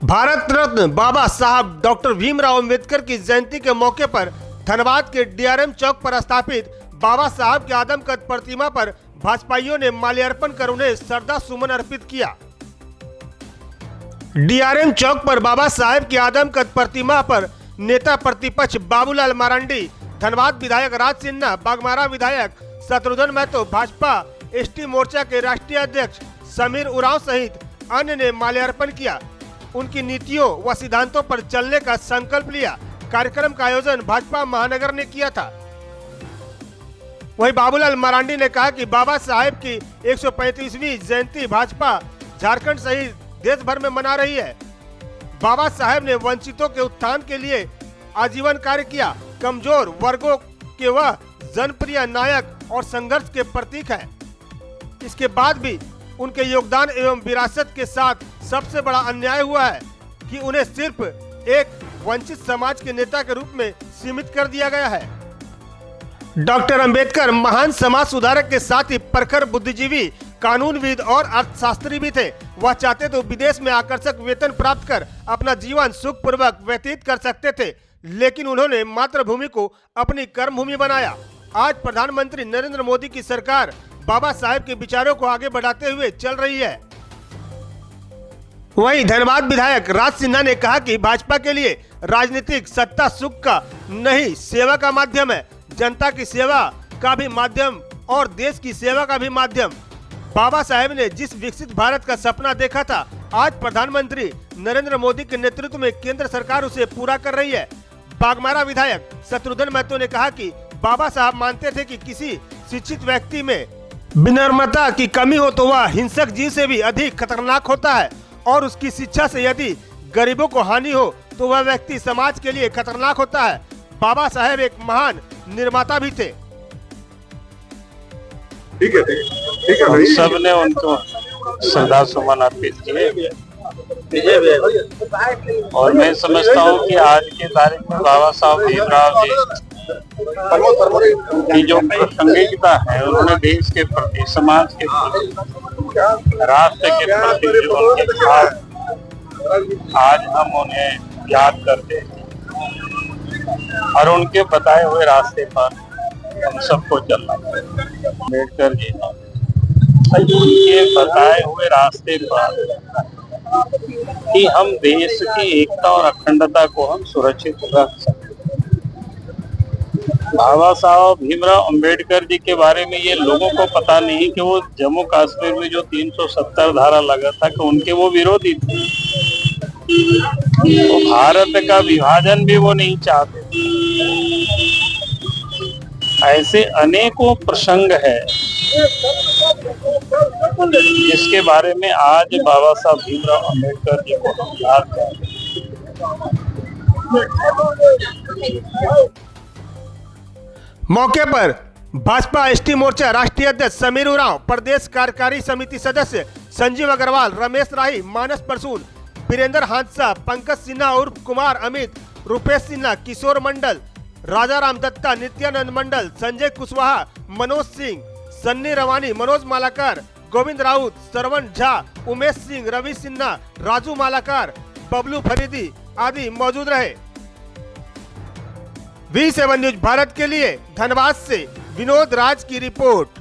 भारत रत्न बाबा साहब डॉक्टर भीमराव अंबेडकर की जयंती के मौके पर धनबाद के डीआरएम चौक पर स्थापित बाबा साहब की आदमकद प्रतिमा पर भाजपाइयों ने माल्यार्पण कर उन्हें श्रद्धा सुमन अर्पित किया। डीआरएम चौक पर बाबा साहब की आदमकद प्रतिमा पर नेता प्रतिपक्ष बाबूलाल मरांडी, धनबाद विधायक राज सिन्हा, बागमारा विधायक शत्रुघ्न महतो, भाजपा एसटी मोर्चा के राष्ट्रीय अध्यक्ष समीर उरांव सहित अन्य ने माल्यार्पण किया। उनकी नीतियों व सिद्धांतों पर चलने का संकल्प लिया। कार्यक्रम का आयोजन भाजपा महानगर ने किया था। वहीं बाबूलाल मरांडी ने कहा कि बाबा साहेब की 135वीं जयंती भाजपा झारखंड सहित देश भर में मना रही है। बाबा साहेब ने वंचितों के उत्थान के लिए आजीवन कार्य किया। कमजोर वर्गों के वह जनप्रिय नायक और संघर्ष के प्रतीक है। इसके बाद भी उनके योगदान एवं विरासत के साथ सबसे बड़ा अन्याय हुआ है कि उन्हें सिर्फ एक वंचित समाज के नेता के रूप में सीमित कर दिया गया है। डॉक्टर अंबेडकर महान समाज सुधारक के साथ ही प्रखर बुद्धिजीवी, कानूनविद और अर्थशास्त्री भी थे। वह चाहते तो विदेश में आकर्षक वेतन प्राप्त कर अपना जीवन सुखपूर्वक व्यतीत कर सकते थे, लेकिन उन्होंने मातृभूमि को अपनी कर्मभूमि बनाया। आज प्रधानमंत्री नरेंद्र मोदी की सरकार बाबा साहेब के विचारों को आगे बढ़ाते हुए चल रही है। वहीं धनबाद विधायक राज सिन्हा ने कहा कि भाजपा के लिए राजनीतिक सत्ता सुख का नहीं, सेवा का माध्यम है। जनता की सेवा का भी माध्यम और देश की सेवा का भी माध्यम। बाबा साहेब ने जिस विकसित भारत का सपना देखा था, आज प्रधानमंत्री नरेंद्र मोदी के नेतृत्व में केंद्र सरकार उसे पूरा कर रही है। बागमारा विधायक शत्रुघ्न महतो ने कहा कि बाबा साहब मानते थे कि किसी शिक्षित व्यक्ति में विनम्रता की कमी हो तो वह हिंसक जीव से भी अधिक खतरनाक होता है, और उसकी शिक्षा से यदि गरीबों को हानि हो तो वह व्यक्ति समाज के लिए खतरनाक होता है। बाबा साहेब एक महान निर्माता भी थे। ठीक है हम सब ने उनको श्रद्धा सुमन अर्पित किए और मैं समझता हूँ कि आज की तारीख में बाबा साहब भीमराव जी की जो प्रासंगिकता है, उन्होंने देश के प्रति, समाज के प्रति, राष्ट्र के प्रति जो उनके भाव, आज हम उन्हें याद करते हैं और उनके बताए हुए रास्ते पर हम सबको चलना चाहिए। अम्बेडकर जी उनके बताए हुए रास्ते पर कि हम देश की एकता और अखंडता को हम सुरक्षित रख सकते। बाबा साहब भीमराव अंबेडकर जी के बारे में ये लोगों को पता नहीं कि वो जम्मू कश्मीर में जो 370 धारा लगा था कि उनके वो विरोधी थे। तो भारत का विभाजन भी वो नहीं चाहते। ऐसे अनेकों प्रसंग है जिसके बारे में आज बाबा साहब भीमराव अंबेडकर जी को हम याद करें। मौके पर भाजपा एसटी मोर्चा राष्ट्रीय अध्यक्ष समीर उरांव, प्रदेश कार्यकारी समिति सदस्य संजीव अग्रवाल, रमेश राही, मानस परसून, वीरेंद्र हांसदा, पंकज सिन्हा उर्फ कुमार अमित, रुपेश सिन्हा, किशोर मंडल, राजाराम दत्ता, नित्यानंद मंडल, संजय कुशवाहा, मनोज सिंह, सन्नी रवानी, मनोज मालाकार, गोविंद राउत, श्रवण झा, उमेश सिंह, रवि सिन्हा, राजू मालाकार, बबलू फरीदी आदि मौजूद रहे। V7 न्यूज भारत के लिए धनबाद से विनोद राज की रिपोर्ट।